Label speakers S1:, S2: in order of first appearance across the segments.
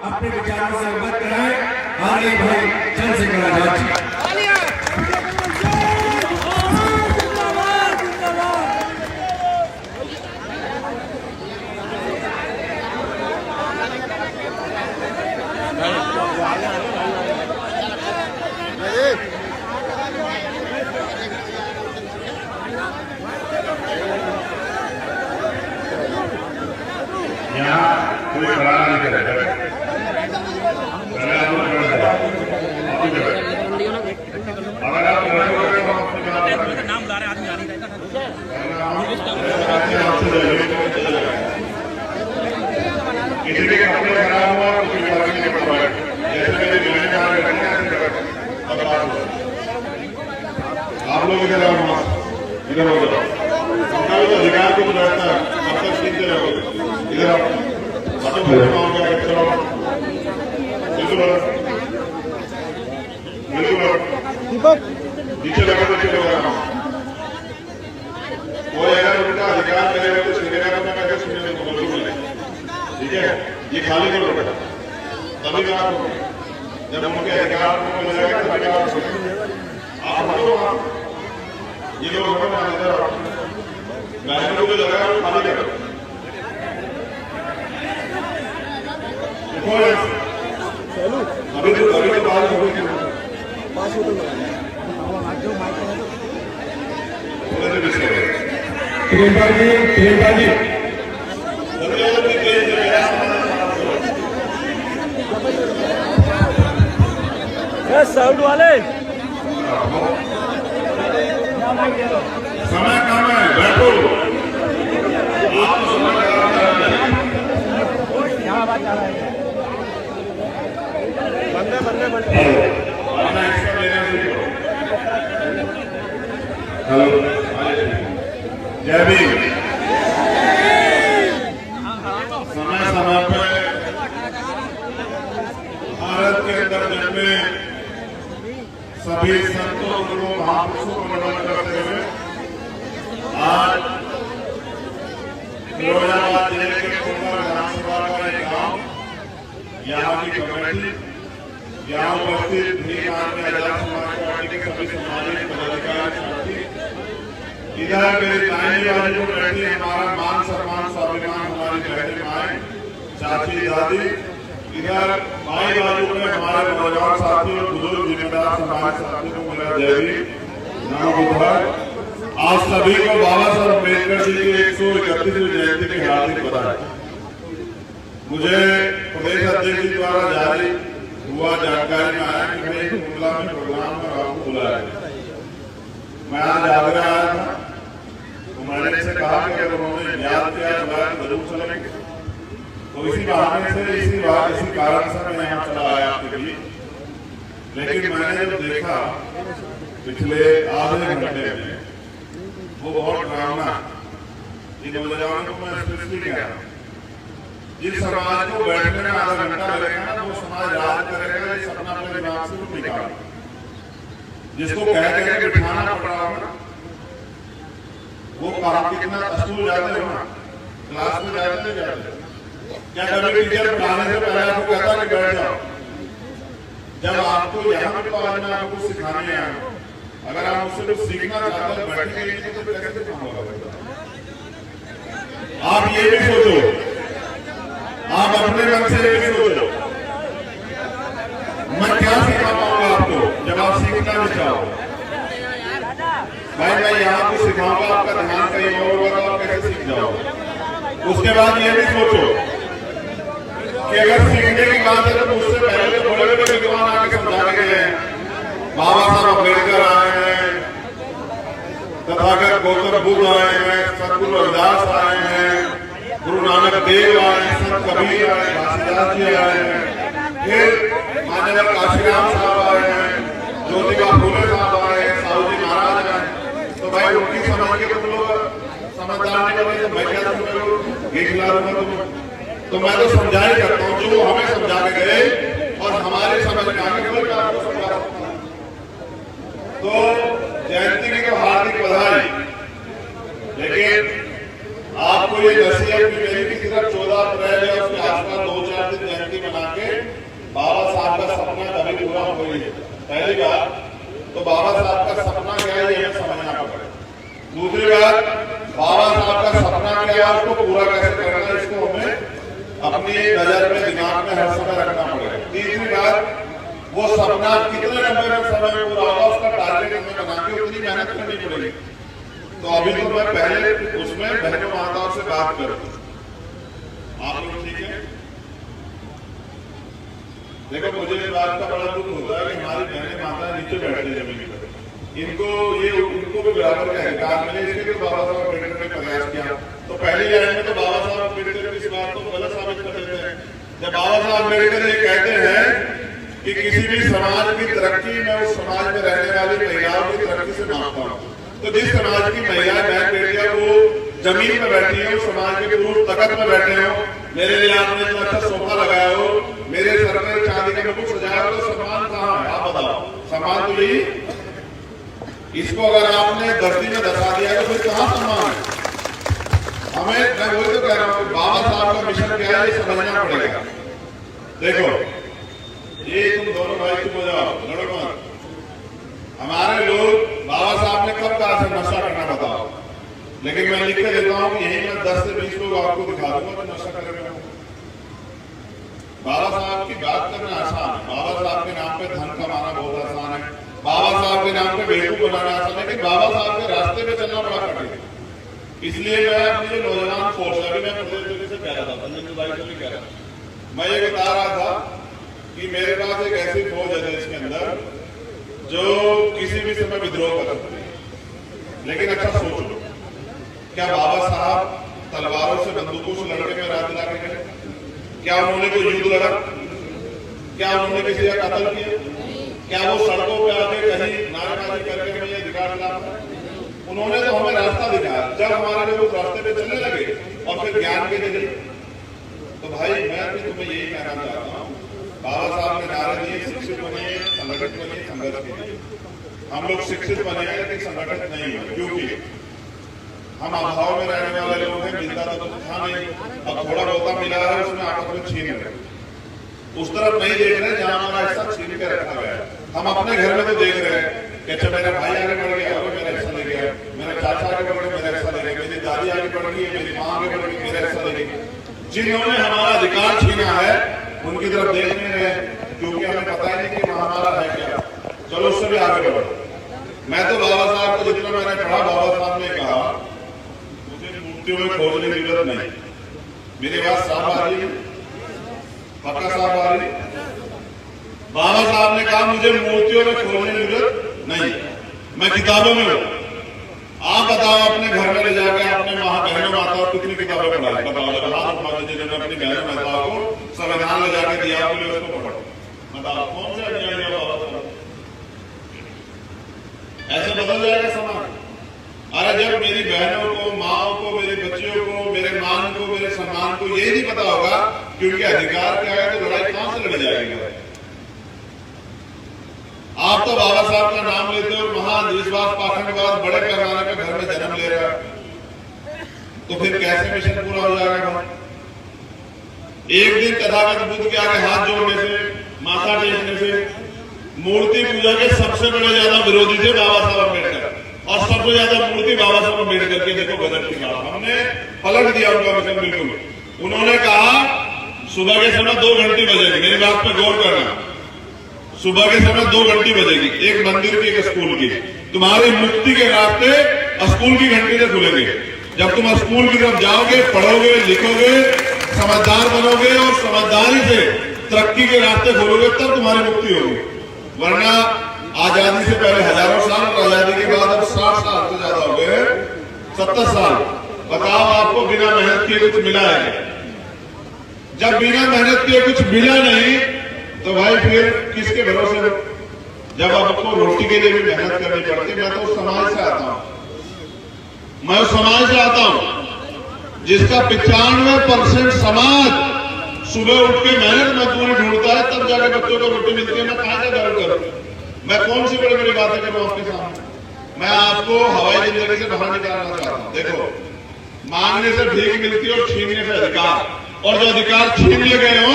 S1: अपने विचारों से अवगत कराएं। आगे भाई चंद्रशेखर आजाद जी।
S2: यहाँ कोई खड़ा नहीं करेगा। अगर आप नाम ला रहे आदमी किसी के कपड़े खराब हुआ तो कोई फर्क नहीं पड़ता है। जैसे मेरे मिलने जा रहे आप लोग इधर आओ, इधर हो जाओ। अपना भी तो अधिकार को बुलाता है, अब तक सीखते रहोगे। इधर आओ, बिल्कुल नीचे लगा तो नीचे लगा। कोई अगर उनका अधिकार करेगा तो सुनेगा, मैं कैसे सुनेगा तो बिल्कुल नहीं। ठीक है, ये खाली करो बेटा, तभी बात होगी। जब उनके अधिकार को मिलेगा तभी बात होगी। आप हटो, ये लोग मैंने को लगा खाली करो। अभी तो बात होगी।
S1: प्रियंका जी साउंड वाले
S2: समय कम है, बैठो। हेलो जय भीम। समय समय पर भारत के अंदर जन्मे सभी संतों गुरु महापुरुषों को नमन करते हुए आज फिरोजाबाद जिले के कुंभा विधानसभा का एक गांव, यहाँ की कमेटी, यहाँ उपस्थित भीम आर्मी आजाद समाज पार्टी के सभी सामाजिक पदाधिकारी साथी, इधर मेरे दाहिने बाजू में बैठी हमारा मान सम्मान स्वाभिमान हमारी बहने माए चाची दादी, इधर बाई बाजू में हमारे नौजवान साथी और बुजुर्ग जिम्मेदार समाज साथियों को मेरा जय भीम नाम बुधवार। आज सभी को बाबा साहब अम्बेडकर जी की 131वीं जयंती की हार्दिक बधाई। मुझे प्रदेश अध्यक्ष जी द्वारा जारी हुआ जानकारी में आया कि भाई कुंडला में प्रोग्राम में आपको बुलाया है। मैं आज आगरा आया था, तो मैंने इनसे कहा कि अगर उन्होंने याद किया बुलाया तो जरूर चलेंगे। तो इसी बहाने से इसी कारण से मैं यहाँ चला आया आपके बीच। लेकिन मैंने जब देखा पिछले आधे घंटे में वो बहुत ड्रामा, इन नौजवानों को मैं स्पेशली कह रहा हूँ, जिस समाज को बैठने में आधा घंटा लगेगा ना वो समाज राज करेगा। इस अपना अपने दिमाग से तो निकाल, जिसको कह के बिठाना पड़ा होगा वो काम कितना स्कूल जाते हो ना, क्लास में जाते क्या कभी टीचर पढ़ाने से पहले आपको कहता कि बैठ जाओ। जब आपको यहाँ पे कॉलेज में आपको सिखाने आए, अगर आप उससे कुछ सीखना चाहते हो बैठेंगे तो कैसे काम होगा? आप ये भी सोचो, आप अपने मन से ये भी सोचो मैं क्या सिखा पाऊंगा आपको जब आप सीखना भी चाहो। भाई मैं यहाँ पे सिखाऊंगा, आपका ध्यान कहीं और होगा तो आप कैसे सीख जाओगे। उसके बाद ये भी सोचो कि अगर सीखने की बात है तो उससे पहले तो बड़े बड़े विद्वान आके समझा गए हैं। बाबा साहब अम्बेडकर आए हैं, तथागत गौतम बुद्ध आए हैं, सतगुरु रविदास आए हैं, गुरु नानक देव आए हैं, संत कबीर आए हैं, घासीदास जी आए हैं, फिर मान्यवर काशीराम साहब आए हैं, ज्योतिबा फूले साहब आए हैं, साहू जी महाराज आए हैं। तो भाई उनकी समझ के तुम लोग समझदार नहीं बने तो मैं क्या तुम तो मैं तो समझा ही करता हूँ जो हमें समझा के गए और हमारे समझ में आगे केवल आपको समझा सकता हूँ। तो जयंती की तो हार्दिक बधाई, लेकिन आपको ये नसीहत भी मेरी कि 14 अप्रैल या उसके आसपास 2-4 दिन जयंती मना के बाबा साहब का सपना कभी पूरा हो ही है। पहली बात तो बाबा साहब का सपना क्या है ये समझना पड़ेगा। दूसरी बात बाबा साहब का सपना क्या है उसको पूरा कैसे करना है इसको हमें अपनी नजर में दिमाग में हर समय रखना पड़ेगा। तीसरी बात वो सपना कितने लंबे में समय में पूरा होगा उसका टारगेट हमें बना के उतनी मेहनत करनी पड़ेगी। तो अभी तो मैं पहले उसमें बहनों माताओं से बात करूं। आप लोग ठीक है? देखो मुझे इस बात का बड़ा दुख होता है कि हमारी बहनें माता नीचे बैठती है जमीन पर। इनको भी बराबर का अधिकार मिले इसके तो बाबा साहब अम्बेडकर ने प्रयास किया। तो पहले लाइन में तो बाबा साहब अम्बेडकर की इस बात को गलत साबित कर देते हैं। जब बाबा साहब अम्बेडकर ये कहते हैं कि किसी भी समाज की तरक्की में उस समाज में रहने वाली महिलाओं की तरक्की से मापता हूँ, तो जिस समाज की महिला बहन बेटियां वो जमीन में बैठी है, उस समाज के पुरुष तख्त में बैठे हो, मेरे लिए आपने इतना अच्छा सोफा लगाया हो, मेरे सर में चांदी का मुकुट सजाया हो, तो सम्मान कहाँ है? आप बताओ। सम्मान तो यही, इसको अगर आपने धरती में दर्शा दिया है तो फिर कहाँ सम्मान है? हमें, मैं वही तो कह रहा हूँ, बाबा साहब का मिशन क्या है ये समझना पड़ेगा। देखो ये तुम दोनों भाई चुप हो जाओ, लड़ो मत। हमारे लोग बाबा साहब ने कब कहा से नशा करना बताओ, लेकिन मैं लिख के देता हूँ यही मैं 10 से 20 लोग आपको दिखा दूंगा मैं नशा कर रहा हूँ। बाबा साहब की बात करना आसान है, बाबा साहब के नाम पे धन कमाना बहुत आसान है, बाबा साहब के नाम पे बेवकूफ बनाना आसान है, लेकिन बाबा साहब के रास्ते पे चलना बड़ा कठिन है। इसलिए मैं अपनी जो नौजवान फोर्स है, मैं प्रदेश से कह रहा था, संजय भाई से भी कह रहा था, मैं ये बता रहा था कि मेरे पास एक ऐसी फौज है इसके अंदर जो किसी भी समय विद्रोह कर सकती है। लेकिन अच्छा सोच लो, क्या बाबा साहब तलवारों से बंदूकों से लड़के में राज दिला के गए? क्या उन्होंने कोई युद्ध लड़ा? क्या उन्होंने किसी का कत्ल किया? क्या वो सड़कों पे आके कहीं नारेबाजी करके हमें ये अधिकार दिला? उन्होंने तो हमें रास्ता दिखाया। जब हमारे लोग उस रास्ते पे चलने लगे और फिर ज्ञान के जरिए, तो भाई मैं भी तुम्हें यही कहना चाहता हूँ, बाबा साहब ने नारे दिए शिक्षित बनिए, संगठित बनिए, संघर्ष कीजिए। हम लोग शिक्षित बने हैं लेकिन संगठित नहीं है, क्योंकि हम अभाव में रहने वाले लोग हैं। मिलता तो था नहीं, अब थोड़ा बहुत मिला है उसमें आपस में छीन रहे, उस तरफ नहीं देख रहे जहां हमारा हिस्सा छीन के रखा गया है। हम अपने घर में तो देख रहे हैं कि अच्छा मेरा भाई आगे बढ़ गया, मेरा हिस्सा ले गया, मेरा चाचा आगे बढ़ गया, मेरा हिस्सा ले गया, मेरी दादी आगे बढ़ गई, मेरी माँ आगे बढ़ गई, मेरा हिस्सा ले गई। जिन्होंने हमारा अधिकार छीना है उनकी तरफ देख नहीं रहे, क्योंकि हमें पता ही नहीं कि हमारा है क्या। चलो उससे भी आगे बढ़ो। मैं तो बाबा साहब को जितना मैंने पढ़ा, बाबा साहब ने कहा मुझे मूर्तियों में खोजने की जरूरत नहीं। मेरी बात साफ आ रही है, पक्का साफ आ रही है। बाबा साहब ने कहा मुझे मूर्तियों में खोजने की जरूरत नहीं, मैं किताबों में हूं। आप बताओ अपने घर में ले जाकर अपने बहनों माताओं कितनी किताबें पढ़ाई? बताओ, जिन्होंने अपनी बहनों माताओं को संविधान ले जाकर दिया उसको पढ़ो, बताओ कौन से अन्याय है बाबा साहब? ऐसे बदल जाएगा समाज। अरे जब मेरी बहनों को, माओ को, मेरे बच्चियों को, मेरे मान को, मेरे सम्मान को यही नहीं पता होगा कि उनके अधिकार क्या है, तो लड़ाई कहां से लड़ जाएगी? आप तो बाबा साहब का नाम लेते हो, महाअंधविश्वास, पाखंडवाद बड़े पैमाने पे घर में जन्म ले रहा है, तो फिर कैसे मिशन पूरा हो जाएगा? एक दिन तथागत बुद्ध के आगे हाथ जोड़ने से, माथा टेकने से, मूर्ति पूजा के सबसे बड़े ज्यादा विरोधी थे बाबा साहब अम्बेडकर, और सबसे ज्यादा मूर्ति बाबा साहब अम्बेडकर के देखो बदल की बात हमने पलट दिया उनका मिशन बिल्कुल। उन्होंने कहा सुबह के समय 2 घंटी बजेगी, मेरी बात पे गौर करना, सुबह के समय 2 घंटी बजेगी, एक मंदिर की एक स्कूल की। तुम्हारी मुक्ति के रास्ते स्कूल की घंटी से खुलेंगे। जब तुम स्कूल की तरफ जाओगे, पढ़ोगे, लिखोगे, समझदार बनोगे और समझदारी से तरक्की के रास्ते खोलोगे, तब तुम्हारी मुक्ति होगी। वरना आजादी से पहले हजारों साल और आजादी के बाद अब 60 साल से ज्यादा हो गए, 70 साल। बताओ आपको बिना मेहनत किए कुछ मिला है? जब बिना मेहनत किए कुछ मिला नहीं तो भाई फिर किसके भरोसे हो? जब आपको रोटी के लिए भी मेहनत करनी पड़ती। मैं तो उस समाज से आता हूं, मैं उस समाज से आता हूं जिसका 95% समाज सुबह उठ के मेहनत मजदूरी ढूंढता है, तब जाके बच्चों को रोटी मिलती है। मैं कहां से गर्व करूं? मैं कौन सी बड़ी बड़ी बातें करूं आपके सामने? मैं आपको हवाई जिंदगी से बाहर निकालना चाहता हूं। देखो, मांगने से भीख मिलती है और छीनने से अधिकार, और जो अधिकार छीन ले गए हो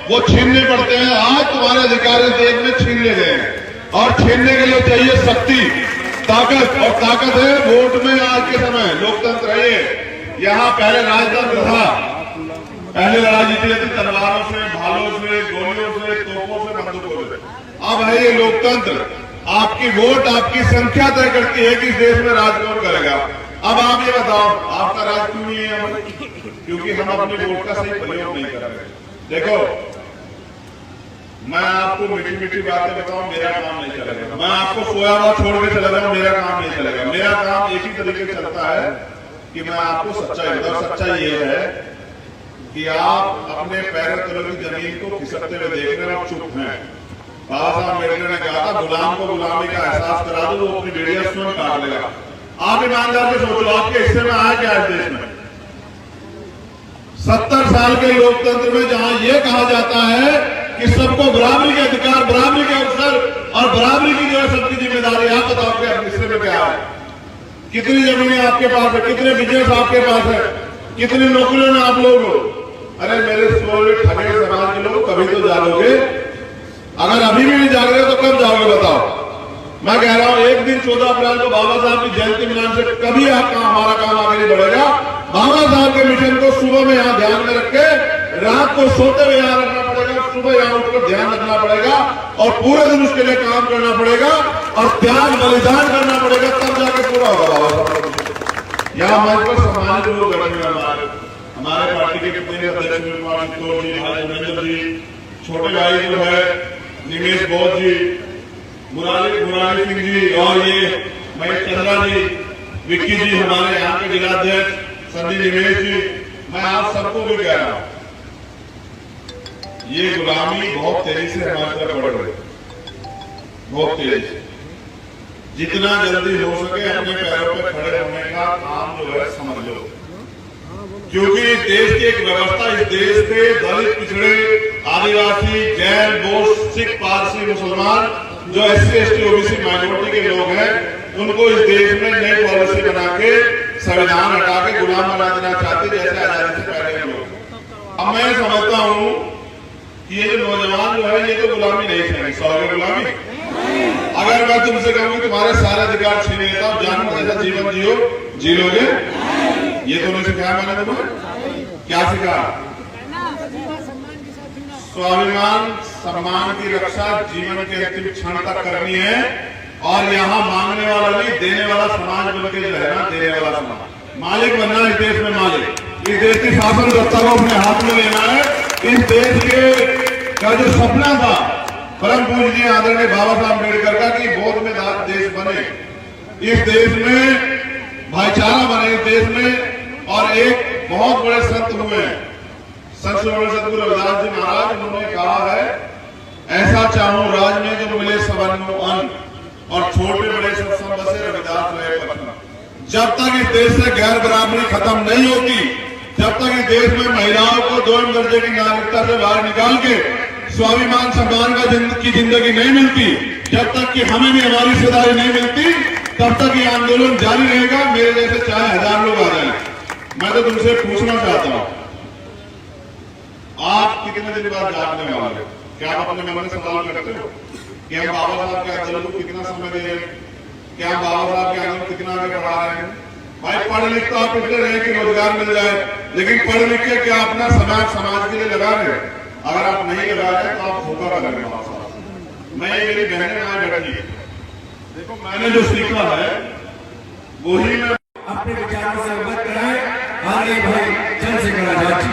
S2: वो छीनने पड़ते हैं। आज तुम्हारे अधिकार इस देश में छीन ले गए हैं और छीनने के लिए चाहिए शक्ति, ताकत, और ताकत है वोट में। आज के समय लोकतंत्र है ये। यहाँ पहले राजतंत्र था, पहले लड़ाई जीती जाती तलवारों से, भालों से, गोलियों से, तोपों से, बंदूकों से। अब है ये लोकतंत्र। आपकी वोट आपकी संख्या तय करती है कि इस देश में राज कौन करेगा। अब आप ये बताओ, आपका राज क्यों नहीं है? क्योंकि हम अपने वोट का सही प्रयोग नहीं कर रहे। देखो, मैं आपको मीठी मीठी बातें बताऊं, मेरा काम नहीं चलेगा। मैं आपको सोया हुआ छोड़ के चला जाऊं, मेरा काम नहीं चलेगा। मेरा काम एक ही तरीके से चलता है कि मैं आपको सच्चाई बताऊं। सच्चाई ये है कि आप अपने पैरों तले की जमीन को खिसकते हुए देख रहे हैं, चुप हैं। बाबा साहब अम्बेडकर ने कहा था, गुलाम को गुलामी का एहसास करा दो, वो अपनी बेड़ियां स्वयं काट लेगा। आप ईमानदार से सोचो, आपके हिस्से में आया क्या इस देश में? 70 साल के लोकतंत्र में जहां यह कहा जाता है कि सबको बराबरी के अधिकार, बराबरी के अवसर और बराबरी की जो है सबकी जिम्मेदारी। आप बताओ कि हिस्से में क्या है? कितनी जमीनें आपके पास है? कितने बिजनेस आपके पास है? कितनी नौकरियों में आप लोग हो? अरे मेरे ठगे समाज के लोग, कभी तो जागोगे। अगर अभी भी नहीं जाग रहे तो कब जाओगे बताओ? मैं कह रहा हूं, एक दिन 14 अप्रैल को बाबा साहब की जयंती मनाने से कभी हमारा काम आगे नहीं बढ़ेगा। बाबा साहब के मिशन को सुबह में यहाँ ध्यान में रख के, रात को सोते हुए यहाँ रखना पड़ेगा, सुबह यहाँ उठकर ध्यान रखना पड़ेगा और पूरे दिन उसके लिए काम करना पड़ेगा और त्याग बलिदान करना पड़ेगा, तब जाके पूरा होगा बाबा साहब। यहाँ मंच पर सम्मानित लोग बैठे हुए, हमारे पार्टी के केंद्रीय अध्यक्ष जी, छोटे भाई जो है निमेश बौद्ध जी, मुरारी सिंह जी, और ये महेश चंद्रा जी, विक्की जी, हमारे यहाँ के जिलाध्यक्ष संजय निमेश जी, मैं आप सबको भी कह रहा हूं, ये गुलामी बहुत तेजी से हमारे तरफ बढ़ रही है, बहुत तेजी से। जितना जल्दी हो सके अपने पैरों पर खड़े होने का काम जो है समझ लो, क्योंकि इस देश की एक व्यवस्था, इस देश के दलित, पिछड़े, आदिवासी, जैन, बौद्ध, सिख, पारसी, मुसलमान, जो SC, ST, OBC माइनॉरिटी के लोग हैं, उनको इस देश में नई पॉलिसी बना के संविधान हटा के गुलाम बना देना चाहते, जैसे आजादी से पहले के लोग। अब मैं समझता हूं कि ये जो नौजवान जो है, ये तो गुलामी नहीं सही, सौगे गुलामी। अगर मैं तुमसे कहूँ तुम्हारे सारे अधिकार छीन लेता हूं, जानवर जैसा जीवन जियो, जी लोगे? ये तो नहीं सिखाया मैंने तुम्हें। क्या सिखा? स्वाभिमान सम्मान की रक्षा जीवन के अंतिम क्षण तक करनी है, और यहाँ मांगने वाला नहीं, देने वाला समाज बनके जो है ना, देने वाला समाज, मालिक बनना इस देश में, मालिक, इस देश की शासन सत्ता को अपने हाथ में लेना है। इस देश के का जो सपना था परम पूज्य आदरणीय बाबा साहब अम्बेडकर का कि बोध में देश बने, इस देश में भाईचारा बने, इस देश में। और एक बहुत बड़े संत हुए हैं, संत सदगुरु रविदास जी महाराज, उन्होंने कहा है, ऐसा चाहूं राज में जो मिले सबन अन्न, और छोटे बड़े सब बसे रविदास रहे पटना। जब तक इस देश से गैर बराबरी खत्म नहीं होती, जब तक इस देश में महिलाओं को 2 दर्जे की नागरिकता से बाहर निकाल के स्वाभिमान सम्मान की जिंदगी नहीं मिलती, जब तक कि हमें भी हमारी हिस्सेदारी नहीं मिलती, तब तक ये आंदोलन जारी रहेगा। मेरे जैसे चाहे 1000 लोग आ जाए। मैं तो तुमसे पूछना चाहता हूं, आप कितने दिन बाद जागने वाले हो? क्या आप अपने मन में सवाल करते हो कि हम बाबा साहब के आंदोलन को कितना समय दे रहे हैं? क्या हम बाबा साहब के आंदोलन कितना आगे बढ़ा रहे हैं? भाई पढ़ लिख तो आप इसलिए रहे कि रोजगार मिल जाए, लेकिन पढ़ लिख के क्या अपना समाज के लिए लगा रहे? अगर आप नहीं लगा रहे तो आप धोखा कर रहे हो। मैं ये मेरी बहनें यहाँ बैठी, देखो मैंने जो सीखा है वही मैं
S1: अपने विचारों से अवगत कराएं। आगे भाई चंद्रशेखर आजाद जी।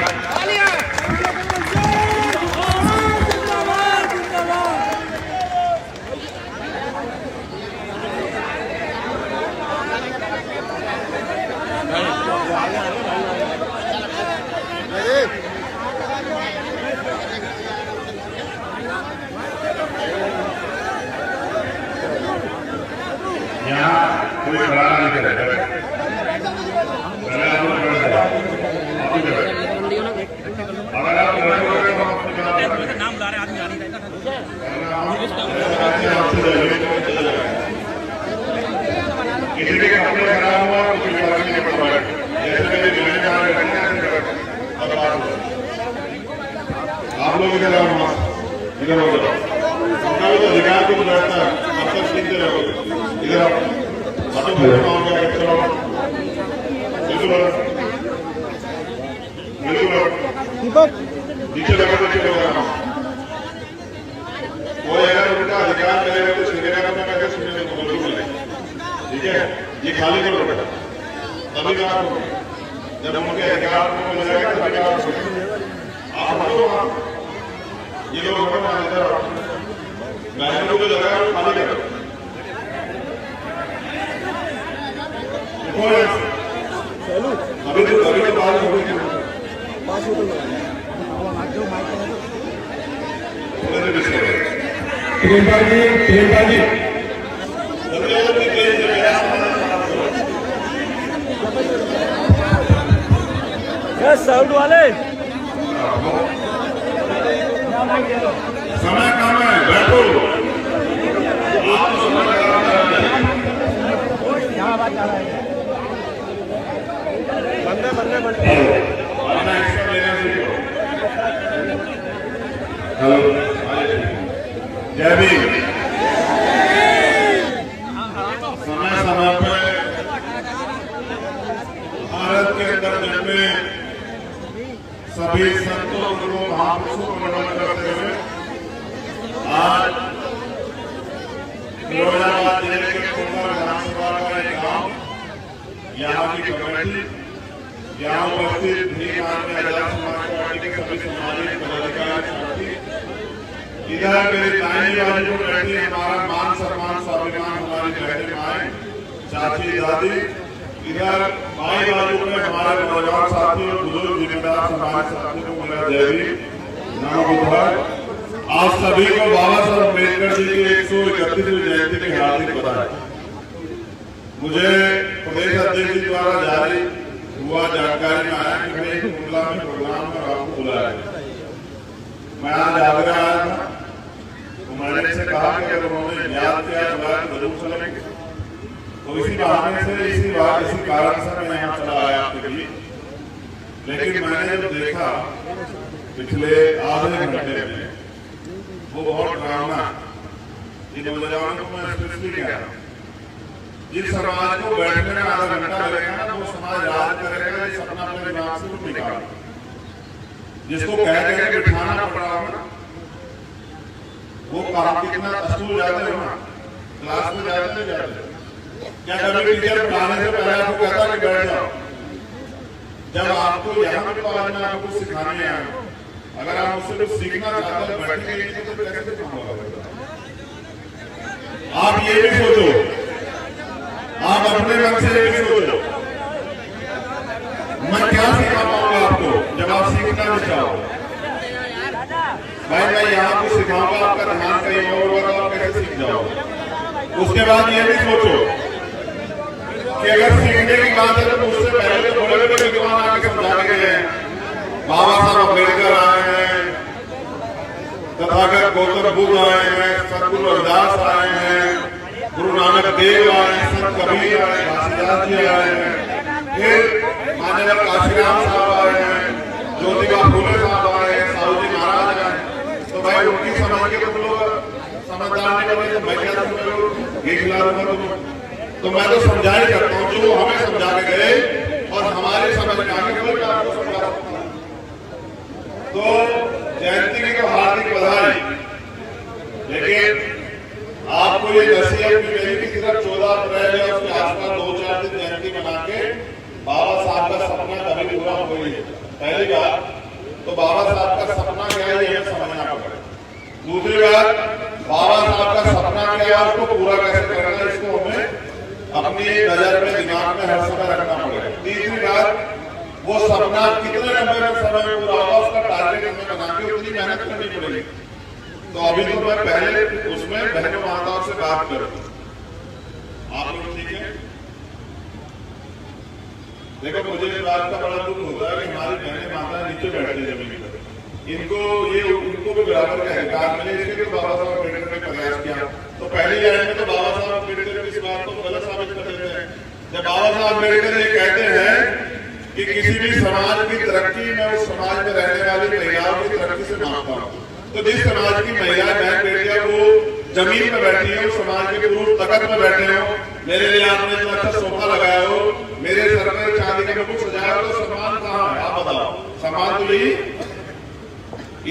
S2: यहाँ कोई खड़ा नहीं करेगा, अगर आप
S3: नाम ला रहे आदमी आ नहीं रहता
S2: किसी के कपड़े खराब हुआ तो कोई फर्क नहीं पड़ रहा है। जैसे मेरे आप लोग इधर इधर हो जाओ, उनका भी तो अधिकार को लड़ता है, अब तक सुनते रहोगे। इधर आओ, बातों में बताऊंगा, चलो बिल्कुल बिल्कुल नीचे लगा तो चलो लगा। कोई अगर उनका अधिकार करेगा तो सुनेगा, अपना कहते सुनने को बिल्कुल नहीं, ठीक है। ये खाली करो बेटा, तभी बात होगी। जब उनके अधिकार को मिलेगा तभी बात होगी। आप हटो, ये लोग हटो, मैंने को लगा खाली करो। अभी तो बात होगी,
S1: प्रियंका जी
S3: साउंड वाले
S2: समय कम है, बैठो। आप समय बंदे हेलो जय भीम। समय समय पर भारत के अंदर जन्मे सभी संतों गुरुओं महापुरुषों को नमन करते हुए आज फिरोजाबाद जिले के कोटा विधानसभा का एक गांव, यहाँ की कमेटी, यहाँ उपस्थित भीम आर्मी आजाद समाज पार्टी के सभी सामाजिक पदाधिकारी साथी, इधर मेरे दाहिनी बाजू में बैठी हमारा मान सम्मान स्वाभिमान हमारी बहनें माएं चाची दादी, इधर बाई बाजू में हमारे नौजवान साथी और बुजुर्ग जिम्मेदार समाज साथी को मेरा जय भीम नमो बुद्धाय। आप सभी को बाबा साहब अम्बेडकर जी की 131वीं जयंती की हार्दिक बधाई। मुझे प्रदेश अध्यक्ष जी द्वारा जारी हुआ जानकारी में आया कि भाई कुंडला में प्रोग्राम में आपको बुलाया है। मैं आज आगरा आया था, तो मैंने इनसे कहा कि अगर उन्होंने याद किया बुलाया तो जरूर चलेंगे। तो इसी बहाने से इसी कारण से मैं यहाँ चला आया आपके लिए। लेकिन मैंने जो देखा पिछले आधे घंटे में वो बहुत ड्रामा, इन नौजवानों को मैं स्पेशली कह रहा हूँ, जिस समाज को बैठने में आधा घंटा लगेगा ना वो समाज राज करेगा, इस अपना अपने दिमाग से तो निकाल, जिसको कह के बिठाना पड़ा ना, वो काम कितना स्कूल जाते हो ना, क्लास में जाते क्या कभी टीचर पढ़ाने से पहले आपको कहता कि बैठ जाओ। जब आपको यहाँ पे आज मैं आपको सिखाने आया, अगर आप उससे कुछ सीखना चाहते हैं बैठने के लिए तो कैसे काम होगा? आप ये भी सोचो, आप अपने मन से ये भी सोचो, मैं क्या सिखा पाऊंगा आपको जब आप सीखना नहीं चाहो। भाई मैं यहाँ कुछ सिखाऊंगा, आपका ध्यान कहीं और होगा तो आप कैसे सीख जाओ। उसके बाद ये भी सोचो कि अगर सीखने की बात है तो उससे पहले तो बड़े बड़े विद्वान आके समझा गए हैं। बाबा साहब अम्बेडकर आए हैं, तथागत गौतम बुद्ध आए हैं, सतगुरु रविदास आए हैं, गुरु नानक देव आए हैं, संत कबीर आए हैं, घासीदास जी आए हैं, फिर मान्यवर काशीराम साहब आए हैं, ज्योतिबा फूले साहब आए हैं, साहू जी महाराज आए हैं। तो भाई उनकी समझ के तुम लोग समझदार नहीं बने तो मैं क्या समझ तो मैं तो समझा ही करता हूँ जो हमें समझा के गए और हमारे समझ में आगे कोई आपको समझा सकता। तो जयंती की तो हार्दिक बधाई, लेकिन आपको ये नसीहत भी मेरी की तरफ 14 अप्रैल या उसके आसपास 2-4 दिन जयंती मना के बाबा साहब का सपना कभी पूरा हो गई है। पहली बात तो बाबा साहब का सपना क्या है ये समझना पड़ेगा। दूसरी बात बाबा साहब का सपना क्या है उसको पूरा कैसे करना है इसको हमें अपनी नजर में दिमाग में हर समय रखना पड़ेगा। तीसरी बात वो सपना कितने लंबे समय में पूरा होगा उसका टारगेट हमें बना के उतनी मेहनत करनी पड़ेगी। तो अभी तो मैं पहले उसमें बहनों माताओं से बात करूं, आप लोग ठीक है? देखो मुझे इस बात का बड़ा दुख होता है कि हमारी बहनें माता नीचे बैठती जमीन पर, इनको भी बराबर का अधिकार मिले, इसलिए बाबा साहब अम्बेडकर ने प्रयास किया। तो पहले लाइन में तो बाबा साहब अम्बेडकर इस बात को गलत साबित कर देते हैं। जब बाबा साहब अम्बेडकर ये कहते हैं कि किसी भी समाज की तरक्की में उस समाज में रहने वाली महिलाओं की तरक्की से मांगता हूँ, तो जिस समाज की महिलाएं बहन बेटियां वो जमीन पे बैठी है, उस समाज के पुरुष तखत में बैठे हो, मेरे लिए आपने इतना अच्छा सोफा लगाया हो, मेरे सर पर चांदी का मुकुट सजाया हो, तो सम्मान कहाँ है? आप बताओ। सम्मान तो यही,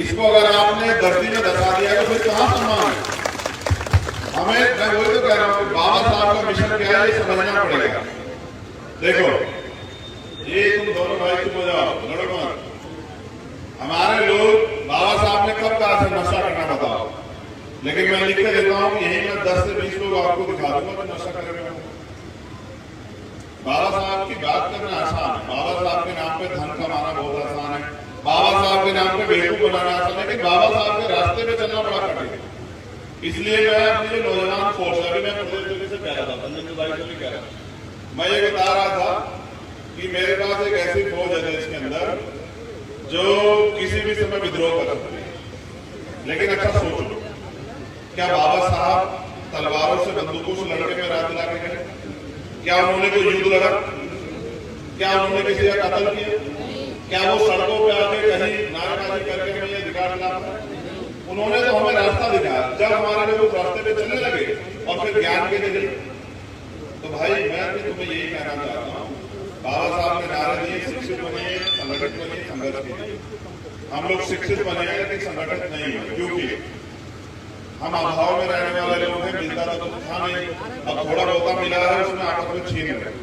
S2: इसको अगर आपने धरती में धसा दिया तो फिर कहाँ सम्मान है? हमें, मैं वही तो कह रहा हूँ, बाबा साहब का मिशन क्या है ये समझना पड़ेगा। देखो, ये तुम दोनों भाई चुप हो जाओ, लड़ो मत। हमारे लोग, बाबा साहब ने कब कहा था नशा करना बताओ, लेकिन मैं लिख के देता हूँ, यही मैं 10 से 20 लोग आपको दिखा दूंगा तो नशा करेंगे। बाबा साहब की बात करना आसान है, बाबा साहब के नाम पे धन कमाना बहुत आसान है, बाबा साहब के नाम पे बेवकूफ बनाना आसान है, लेकिन बाबा साहब के रास्ते पे चलना बड़ा कठिन है। इसलिए मैं अपनी जो नौजवान फोर्स है, मैं प्रदेश तरीके से कह रहा था, संजय भाई से भी कह रहा था, मैं ये बता रहा था कि मेरे पास एक ऐसी फौज है देश के अंदर जो किसी भी समय विद्रोह कर सकती है। लेकिन अच्छा सोचो, क्या बाबा साहब तलवारों से, बंदूकों से लड़के में रात दिला के गए? क्या उन्होंने कोई युद्ध लड़ा? क्या उन्होंने किसी का कत्ल किया? क्या वो सड़कों पे आके कहीं नारेबाजी करके हमें ये दिखा दिला? उन्होंने तो हमें रास्ता दिखाया। जब हमारे लोग रास्ते पे चलने लगे और फिर ज्ञान के लिए, तो भाई मैं भी तुम्हें यही कहना चाहता हूँ, बाबा साहब ने नारे दिए, शिक्षित बनिए, संगठित बनिए, संघर्ष कीजिए। हम लोग शिक्षित बने हैं लेकिन संगठित नहीं है, क्योंकि हम अभाव में रहने वाले लोग हैं, मिलता तो कुछ था नहीं, अब थोड़ा बहुत मिला है उसमें आपस में छीन रहे,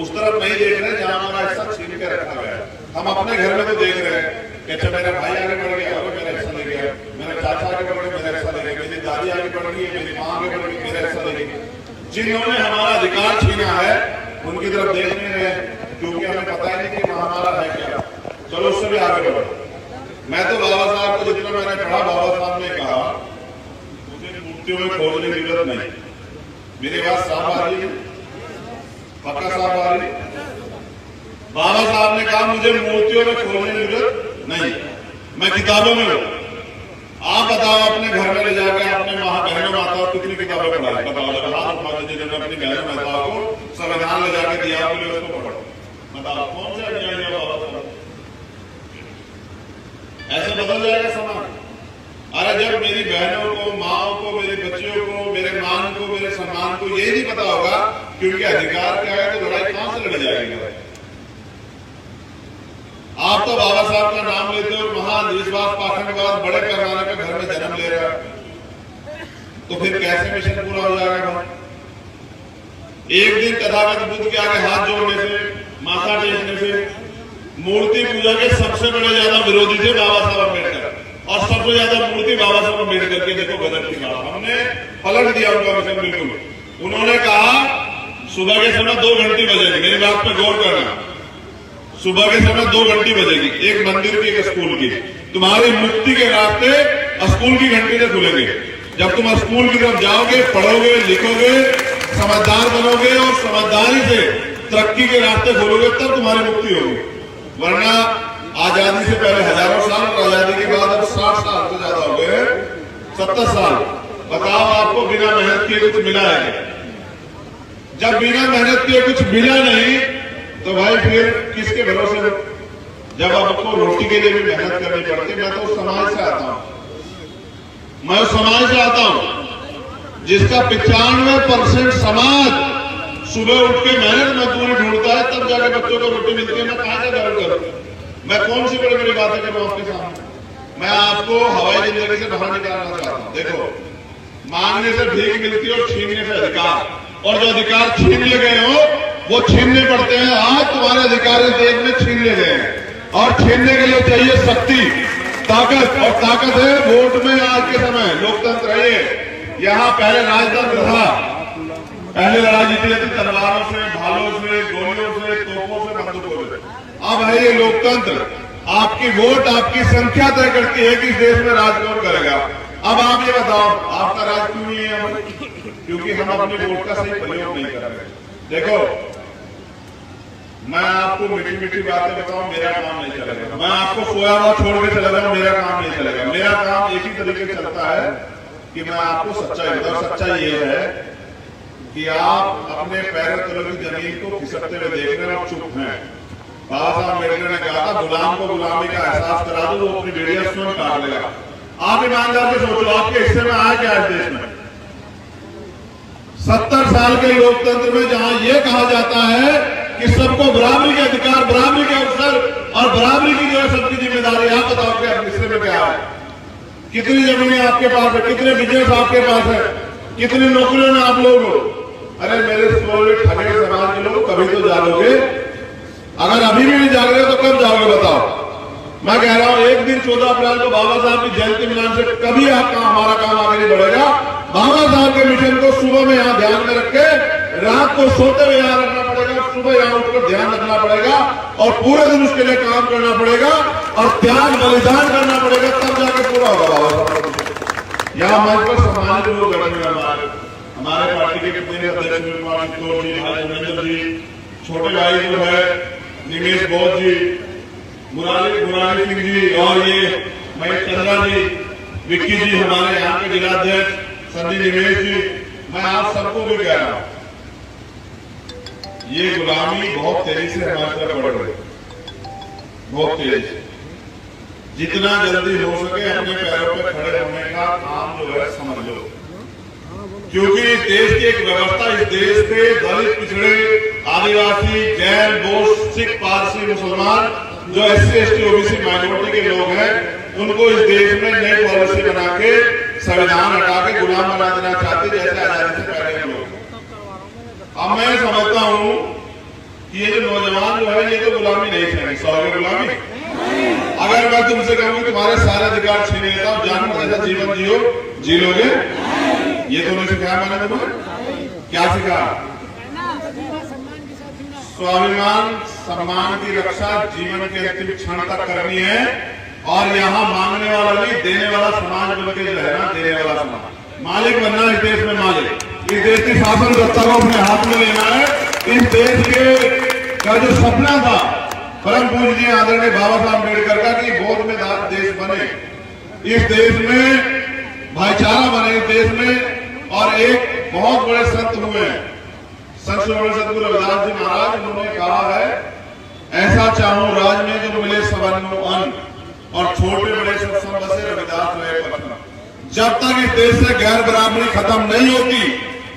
S2: उस तरफ नहीं देख रहे जहां हमारा हिस्सा छीन के रखा गया है। हम अपने घर में तो देख रहे हैं कि अच्छा मेरा भाई आगे बढ़ गया, मेरा हिस्सा ले गया, मेरा चाचा आगे बढ़ गया, मेरा हिस्सा ले गया, मेरी दादी आगे बढ़ गई, मेरी माँ आगे बढ़ गई, मेरा हिस्सा ले गई। जिन्होंने हमारा अधिकार छीना है उनकी तरफ देख नहीं रहे, क्योंकि हमें पता ही नहीं कि हमारा है क्या। चलो उससे भी आगे बढ़ो। मैं तो बाबा साहब को जितना मैंने पढ़ा, बाबा साहब ने कहा मुझे मूर्तियों में खोजने की जरूरत नहीं। मेरी बात साफ आ रही है? पक्का साफ आ रही है? बाबा साहब ने कहा मुझे मूर्तियों में खोजने की जरूरत नहीं, मैं किताबों में हूं। आप बताओ अपने घर में ले जाकर अपने बहनों माताओं कितनी किताबें पढ़ाई? बताओ, हाथ उठा दीजिए जिन्होंने अपनी बहनों माताओं को संविधान ले जाकर दिया, बोले उसको पढ़ो। बताओ कौन सा अन्याय है बाबा साहब? ऐसे बदल जाएगा समाज। अरे जब मेरी बहनों को, माओ को, मेरी बच्चियों को, मेरे मान को, मेरे सम्मान को ये नहीं पता होगा कि उनके अधिकार क्या है, तो लड़ाई कहां से लड़ी जाएगी? आप तो बाबा साहब का नाम लेते हो, महाअंधविश्वास, पाखंडवाद, बड़े पैमाने पर घर में जन्म ले रहे हैं, तो फिर कैसे मिशन पूरा हो जाएगा? एक दिन तथागत बुद्ध के आगे हाथ जोड़ने से, माथा टेकने से, मूर्ति पूजा के सबसे बड़े ज्यादा विरोधी थे बाबा साहब अम्बेडकर, और सबसे ज्यादा मूर्ति बाबा साहब अम्बेडकर के। देखो गजब की बात, हमने पलट दिया उनका मिशन बिल्कुल। उन्होंने कहा सुबह के समय 2 घंटी बजेगी, मेरी बात पर गौर करना, सुबह के समय 2 घंटी बजेगी, एक मंदिर की एक स्कूल की। तुम्हारी मुक्ति के रास्ते स्कूल की घंटी से खुलेंगे। जब तुम स्कूल की तरफ जाओगे, पढ़ोगे, लिखोगे, समझदार बनोगे और समझदारी से तरक्की के रास्ते खोलोगे, तब तुम्हारी मुक्ति होगी। वरना आजादी से पहले हजारों साल और आजादी के बाद अब 60 साल से ज्यादा हो गए, 70 साल। बताओ आपको बिना मेहनत किए कुछ मिला है? जब बिना मेहनत किए कुछ मिला नहीं तो भाई फिर किसके भरोसे हो? जब आपको रोटी के लिए भी मेहनत करनी पड़ती। मैं तो समाज से आता हूं, मैं समाज से आता हूं जिसका 95% समाज सुबह उठ के मेहनत मजदूरी ढूंढता है, तब जाके बच्चों को रोटी मिलती है। मैं कहां से गर्व करूं? मैं कौन सी बड़ी बड़ी बातें करूं आपके सामने? मैं आपको हवाई जिंदगी से बाहर निकालना चाहता हूं। देखो, मांगने से भीख मिलती है और छीनने से अधिकार, और जो अधिकार छीन ले गए हो वो छीनने पड़ते हैं। आज तुम्हारे अधिकार इस देश में छीन ले गए हैं, और छीनने के लिए चाहिए शक्ति, ताकत, और ताकत है वोट में। आज के समय लोकतंत्र है ये। यहाँ पहले राजतंत्र था, पहले लड़ाई जीती जाती तलवारों से, भालों से, गोलियों से, तोपों से, बंदूकों से। अब है ये लोकतंत्र, आपकी वोट आपकी संख्या तय करती है कि इस देश में राज कौन करेगा। अब आप ये बताओ, आपका राज क्यों नहीं है? क्योंकि हम अपने वोट का सही प्रयोग नहीं कर रहे। देखो, मैं आपको मीठी मीठी बातें बताऊं, मेरा काम नहीं चलेगा। मैं आपको सोया हुआ छोड़ के चला जाऊं, मेरा काम नहीं चलेगा। मेरा काम एक ही तरीके से चलता है कि मैं आपको सच्चाई बताऊं। सच्चाई ये है कि आप अपने पैरों तले की जमीन को खिसकते हुए देख रहे हैं और चुप हैं। बाबा साहब अम्बेडकर ने कहा था, गुलाम को गुलामी का एहसास करा दो, वो अपनी बेड़ियां स्वयं काट लेगा। आप ईमानदार से सोचो, आपके हिस्से में आया क्या इस देश में? 70 साल के लोकतंत्र में जहां यह कहा जाता है कि सबको बराबरी के अधिकार, बराबरी के अवसर और बराबरी की जो है सबकी जिम्मेदारी, आप बताओ कि आप हिस्से में क्या है? कितनी जमीनें आपके पास है? कितने बिजनेस आपके पास है? कितनी नौकरियों में आप लोग हो? अरे मेरे ठगे समाज के लोग कभी तो जागोगे। अगर अभी भी नहीं जाग रहे तो कब जाओगे बताओ? मैं कह रहा हूं एक दिन 14 अप्रैल को बाबा साहब की जयंती मिलान से कभी आपका हमारा काम आगे नहीं बढ़ेगा। बाबा साहब के मिशन को सुबह में यहां ध्यान में रख के, रात को सोते हुए यहां रखना पड़ेगा, सुबह यहां उठकर ध्यान रखना पड़ेगा और पूरे दिन उसके लिए काम करना पड़ेगा और त्याग बलिदान करना पड़ेगा, तब जाके पूरा होगा बाबा साहब। यहाँ मंच पर सम्मानित लोग बैठे हमारे पार्टी के कितने अध्यक्ष जी, छोटे भाई जो है निमेश बौद्ध जी, मुरारी सिंह जी और ये महेश चंद्रा जी, विक्की जी, हमारे यहाँ के जिलाध्यक्ष संजय निमेश जी, मैं आप सबको भी कह रहा हूं, ये गुलामी बहुत तेजी से हमारी तरफ बढ़ रही है, बहुत तेजी से। जितना जल्दी हो सके अपने पैरों पर खड़े होने का काम जो है समझ लो, क्योंकि इस देश की एक व्यवस्था, इस देश के दलित, पिछड़े, आदिवासी, जैन, बौद्ध, सिख, पारसी, मुसलमान, जो SC, ST, OBC माइनॉरिटी के लोग हैं, उनको इस देश में नई पॉलिसी बना के संविधान हटा के गुलाम बना देना चाहते, जैसे आजादी से पहले के लोग। अब मैं समझता हूं कि ये जो नौजवान जो है ये तो गुलामी नहीं सहेंगे, सौगे गुलामी। अगर मैं तुमसे कहूं तुम्हारे सारे अधिकार छीन लेता हूं, जानवर जैसा जीवन जियो, जी लोगे? ये तो नहीं सिखाया मैंने तुम्हें। क्या सिखाया? स्वाभिमान सम्मान की रक्षा जीवन के अंतिम क्षण तक करनी है और यहाँ मांगने वाला नहीं, देने वाला समाज बन के रहना, देने वाला समाज, मालिक बनना, इस देश में मालिक, इस देश की शासन सत्ता को अपने हाथ में लेना है। इस देश के का जो सपना था परम पूज्य आदरणीय बाबा साहब अम्बेडकर का कि बौद्ध में देश बने, इस देश में भाईचारा बने, इस देश में, और एक बहुत बड़े संत हुए हैं, संत सदगुरु रविदास जी महाराज, उन्होंने कहा है ऐसा चाहूं राज में जो मिले सबन्नो अन्न और छोटे बड़े सब बसे रविदास रहे पटना। जब तक इस देश से गैर बराबरी खत्म नहीं होती,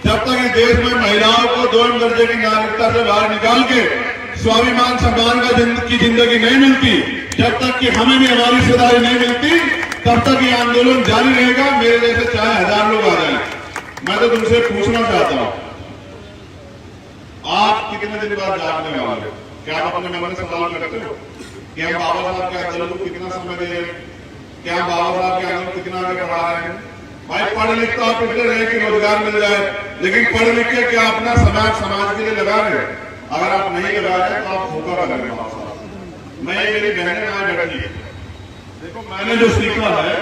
S2: जब तक इस देश में महिलाओं को 2 दर्जे की नागरिकता से बाहर निकाल के स्वाभिमान सम्मान की जिंदगी नहीं मिलती, जब तक कि हमें भी हमारी हिस्सेदारी नहीं मिलती, तब तक ये आंदोलन जारी रहेगा, मेरे जैसे चाहे 1000 लोग आ जाए। मैं तो तुमसे पूछना चाहता हूं, आप कितने दिन बाद जागने वाले हो? क्या आप अपने मन में सवाल करते हो कि हम बाबा साहब के आंदोलन को कितना समय दे रहे हैं? क्या हम बाबा साहब के आंदोलन कितना आगे बढ़ा रहे हैं? भाई पढ़ लिख तो आप इसलिए रहे कि रोजगार मिल जाए, लेकिन पढ़ लिख के क्या अपना समाज के लिए लगा रहे हैं? अगर आप नहीं लगा रहे तो आप धोखा कर रहे हो। मैं, मेरी बहनें यहाँ बैठी है, देखो मैंने जो सीखा है